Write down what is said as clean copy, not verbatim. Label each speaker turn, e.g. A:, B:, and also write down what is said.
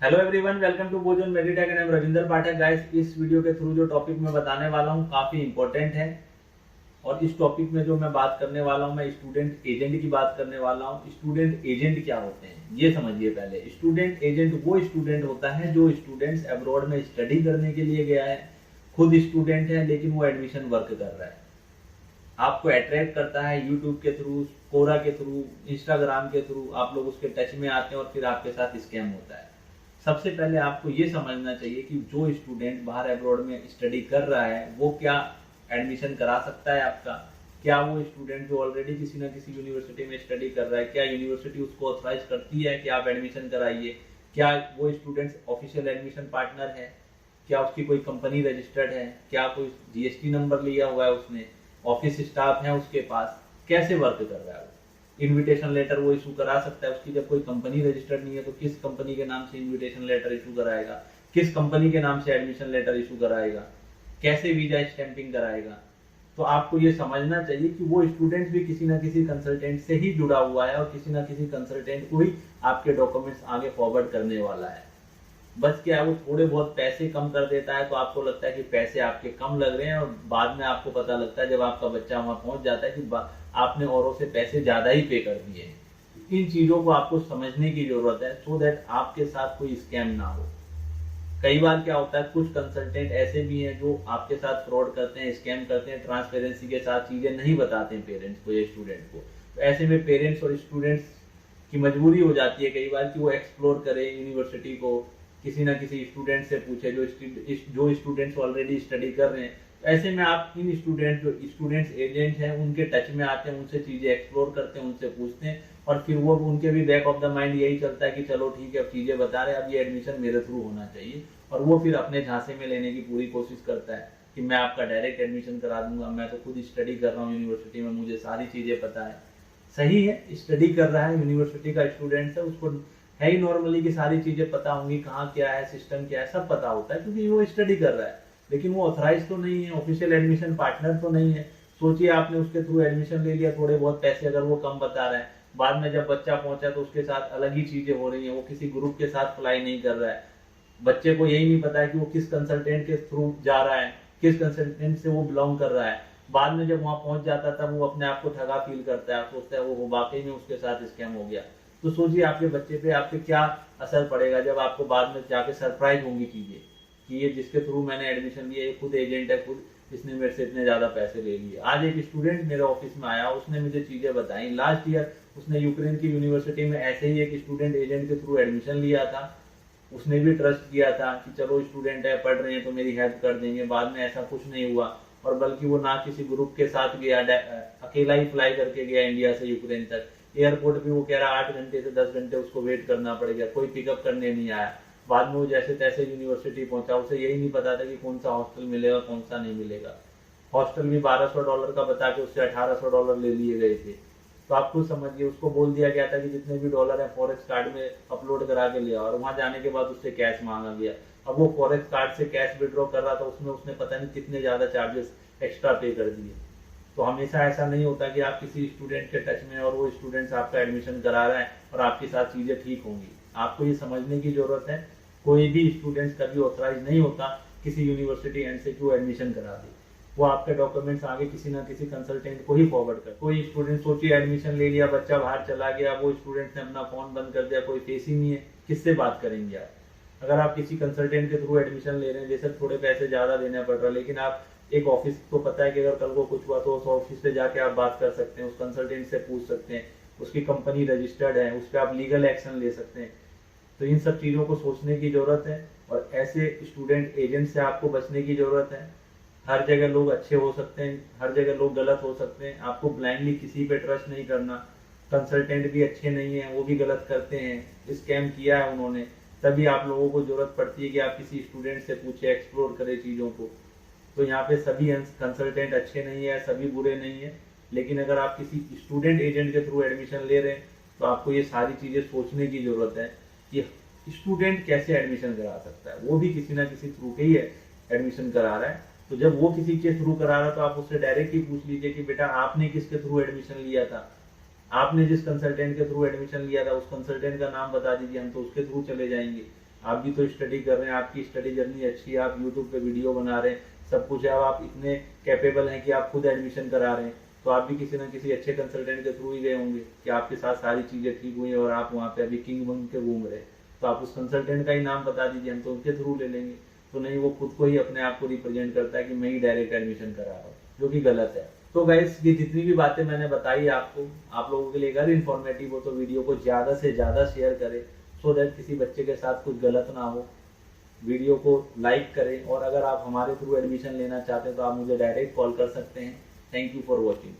A: Hello everyone, welcome to Bojan Meditech and Ravinder Pathak. Guys, इस video के through जो टॉपिक मैं बताने वाला हूँ काफी इंपॉर्टेंट है। और इस टॉपिक में जो मैं बात करने वाला हूँ, मैं स्टूडेंट एजेंट की बात करने वाला हूँ। स्टूडेंट एजेंट क्या होते हैं ये समझिए। पहले स्टूडेंट एजेंट वो स्टूडेंट होता है जो स्टूडेंट्स अब्रॉड में स्टडी करने के लिए गया है, खुद स्टूडेंट है लेकिन वो एडमिशन वर्क कर रहा है, आपको अट्रैक्ट करता है यूट्यूब के थ्रू, कोरा के थ्रू, इंस्टाग्राम के थ्रू, आप लोग उसके टच में आते हैं और फिर आपके साथ स्कैम होता है। सबसे पहले आपको ये समझना चाहिए कि जो स्टूडेंट बाहर अब्रॉड में स्टडी कर रहा है वो क्या एडमिशन करा सकता है आपका। क्या वो स्टूडेंट जो ऑलरेडी किसी ना किसी यूनिवर्सिटी में स्टडी कर रहा है, क्या यूनिवर्सिटी उसको ऑथराइज करती है कि आप एडमिशन कराइए। क्या वो स्टूडेंट ऑफिशियल एडमिशन पार्टनर है, क्या उसकी कोई कंपनी रजिस्टर्ड है, क्या कोई जीएसटी नंबर लिया हुआ है उसने, ऑफिस स्टाफ है उसके पास, कैसे वर्क कर रहा है वो। इनविटेशन लेटर वो इशू करा सकता है, उसकी जब कोई कंपनी रजिस्टर्ड नहीं है तो किस कंपनी के नाम से इनविटेशन लेटर इशू कराएगा, किस कंपनी के नाम से एडमिशन लेटर इशू कराएगा, कैसे वीजा स्टैंपिंग कराएगा। तो आपको ये समझना चाहिए कि वो स्टूडेंट भी किसी ना किसी कंसल्टेंट से ही जुड़ा हुआ है और किसी ना किसी कंसल्टेंट को ही आपके डॉक्यूमेंट्स आगे फॉरवर्ड करने वाला है। बस क्या है, वो थोड़े बहुत पैसे कम कर देता है तो आपको लगता है कि पैसे आपके कम लग रहे हैं, और बाद में आपको पता लगता है जब आपका बच्चा वहां पहुंच जाता है कि आपने औरों से पैसे ज्यादा ही पे कर दिए हैं। इन चीजों को आपको समझने की जरूरत है सो दैट आपके साथ कोई स्कैम ना हो। कई बार क्या होता है, कुछ कंसल्टेंट ऐसे भी हैं जो आपके साथ फ्रॉड करते हैं, स्कैम करते हैं, ट्रांसपेरेंसी के साथ चीजें नहीं बताते हैं पेरेंट्स को या स्टूडेंट को। तो ऐसे में पेरेंट्स और स्टूडेंट्स की मजबूरी हो जाती है कई बार कि वो एक्सप्लोर करें यूनिवर्सिटी को, किसी ना किसी स्टूडेंट से पूछे जो स्टूडेंट्स ऑलरेडी स्टडी कर रहे हैं। तो ऐसे में आप इन स्टूडेंट जो स्टूडेंट्स एजेंट हैं उनके टच में आते हैं, उनसे चीजें एक्सप्लोर करते हैं, उनसे पूछते हैं, और फिर वो उनके भी बैक ऑफ द माइंड यही चलता है कि चलो ठीक है, अब चीजें बता रहे हैं, अब ये एडमिशन मेरे थ्रू होना चाहिए। और वो फिर अपने झांसे में लेने की पूरी कोशिश करता है कि मैं आपका डायरेक्ट एडमिशन करा दूंगा, मैं तो खुद स्टडी कर रहा हूँ यूनिवर्सिटी में, मुझे सारी चीजें पता है। सही है, स्टडी कर रहा है, यूनिवर्सिटी का स्टूडेंट है, उसको है ही नॉर्मली कि सारी चीजें पता होंगी, कहाँ क्या है, सिस्टम क्या है, सब पता होता है क्योंकि वो स्टडी कर रहा है। लेकिन वो ऑथराइज तो नहीं है, ऑफिशियल एडमिशन पार्टनर तो नहीं है। सोचिए आपने उसके थ्रू एडमिशन ले लिया, थोड़े बहुत पैसे अगर वो कम बता रहा है, बाद में जब बच्चा पहुंचा तो उसके साथ अलग ही चीजें हो रही है, वो किसी ग्रुप के साथ अप्लाई नहीं कर रहा है, बच्चे को यही नहीं पता है कि वो किस कंसल्टेंट के थ्रू जा रहा है, किस कंसल्टेंट से वो बिलोंग कर रहा है। बाद में जब वहां पहुंच जाता है तब वो अपने आप को ठगा फील करता है, सोचता है वो वाकई में उसके साथ स्कैम हो गया। तो सोचिए आपके बच्चे पे आपके क्या असर पड़ेगा जब आपको बाद में जाके सरप्राइज होंगी चीजें कि ये जिसके थ्रू मैंने एडमिशन लिया ये खुद एजेंट है, खुद इसने मेरे से इतने ज्यादा पैसे ले लिए। आज एक स्टूडेंट मेरे ऑफिस में आया, उसने मुझे चीजें बताई। लास्ट ईयर उसने यूक्रेन की यूनिवर्सिटी में ऐसे ही एक स्टूडेंट एजेंट के थ्रू एडमिशन लिया था। उसने भी ट्रस्ट किया था कि चलो स्टूडेंट है, पढ़ रहे हैं तो मेरी हेल्प कर देंगे। बाद में ऐसा कुछ नहीं हुआ, और बल्कि वो ना किसी ग्रुप के साथ गया, अकेला ही फ्लाई करके गया इंडिया से यूक्रेन तक। एयरपोर्ट भी वो कह रहा 8 घंटे से 10 घंटे उसको वेट करना पड़ेगा, कोई पिकअप करने नहीं आया। बाद में वो जैसे तैसे यूनिवर्सिटी पहुंचा, उसे यही नहीं पता था कि कौन सा हॉस्टल मिलेगा कौन सा नहीं मिलेगा। हॉस्टल भी $1200 का बता के उससे $1800 ले लिए गए थे। तो आप खुद समझिए, उसको बोल दिया गया था कि जितने भी डॉलर है फॉरेक्स कार्ड में अपलोड करा के लिया, और वहां जाने के बाद उससे कैश मांगा गया। अब वो फॉरेक्स कार्ड से कैश विड्रॉ कर रहा था, उसमें उसने पता नहीं कितने ज्यादा चार्जेस एक्स्ट्रा पे कर दिए। तो हमेशा ऐसा नहीं होता कि आप किसी स्टूडेंट के टच में और वो स्टूडेंट्स आपका एडमिशन करा रहा है और आपके साथ चीजें ठीक होंगी। आपको ये समझने की जरूरत है, कोई भी स्टूडेंट कभी ऑथराइज नहीं होता किसी यूनिवर्सिटी एंड से जो एडमिशन करा दे। वो आपके डॉक्यूमेंट्स आगे किसी ना किसी कंसल्टेंट को ही फॉरवर्ड कर। कोई स्टूडेंट सोचिए एडमिशन ले लिया, बच्चा बाहर चला गया, वो स्टूडेंट ने अपना फोन बंद कर दिया, कोई फेस ही नहीं है, किससे बात करेंगे आप। अगर आप किसी कंसल्टेंट के थ्रू एडमिशन ले रहे हैं, जैसे थोड़े पैसे ज्यादा देने पड़ रहा है, लेकिन आप एक ऑफिस को पता है कि अगर कल को कुछ हुआ तो उस ऑफिस पे जाके आप बात कर सकते हैं, उस कंसल्टेंट से पूछ सकते हैं, उसकी कंपनी रजिस्टर्ड है, उस पर आप लीगल एक्शन ले सकते हैं। तो इन सब चीजों को सोचने की जरूरत है, और ऐसे स्टूडेंट एजेंट से आपको बचने की जरूरत है। हर जगह लोग अच्छे हो सकते हैं, हर जगह लोग गलत हो सकते हैं, आपको ब्लाइंडली किसी पे ट्रस्ट नहीं करना। कंसल्टेंट भी अच्छे नहीं है, वो भी गलत करते हैं, स्कैम किया है उन्होंने। तभी आप लोगों को जरूरत पड़ती है कि आप किसी स्टूडेंट से पूछे, एक्सप्लोर करें चीजों को। तो यहाँ पे सभी कंसल्टेंट अच्छे नहीं है, सभी बुरे नहीं है, लेकिन अगर आप किसी स्टूडेंट एजेंट के थ्रू एडमिशन ले रहे हैं तो आपको ये सारी चीजें सोचने की जरूरत है कि स्टूडेंट कैसे एडमिशन करा सकता है, वो भी किसी ना किसी थ्रू के ही एडमिशन करा रहा है। तो जब वो किसी के थ्रू करा रहा है तो आप उससे डायरेक्ट ही पूछ लीजिए कि बेटा आपने किसके थ्रू एडमिशन लिया था, आपने जिस कंसल्टेंट के थ्रू एडमिशन लिया था उस कंसल्टेंट का नाम बता दीजिए, हम तो उसके थ्रू चले जाएंगे। आप भी तो स्टडी कर रहे हैं, आपकी स्टडी जर्नी अच्छी है, आप यूट्यूब पे वीडियो बना रहे हैं, सब कुछ है, अब आप इतने कैपेबल हैं कि आप खुद एडमिशन करा रहे हैं, तो आप भी किसी ना किसी अच्छे कंसल्टेंट के थ्रू ही गए होंगे कि आपके साथ सारी चीज़ें ठीक हुई और आप वहाँ पे अभी किंग बन के घूम रहे हैं। तो आप उस कंसल्टेंट का ही नाम बता दीजिए, हम तो उनके थ्रू ले लेंगे। तो नहीं, वो खुद को ही अपने आप को रिप्रेजेंट करता है कि मैं ही डायरेक्ट एडमिशन करा रहा हूँ, जो कि गलत है। तो गाइस, ये जितनी भी बातें मैंने बताई आपको, आप लोगों के लिए अगर इन्फॉर्मेटिव हो तो वीडियो को ज़्यादा से ज़्यादा शेयर करें, सो दैट किसी बच्चे के साथ कुछ गलत ना हो। वीडियो को लाइक करें, और अगर आप हमारे थ्रू एडमिशन लेना चाहते हैं तो आप मुझे डायरेक्ट कॉल कर सकते हैं। Thank you for watching.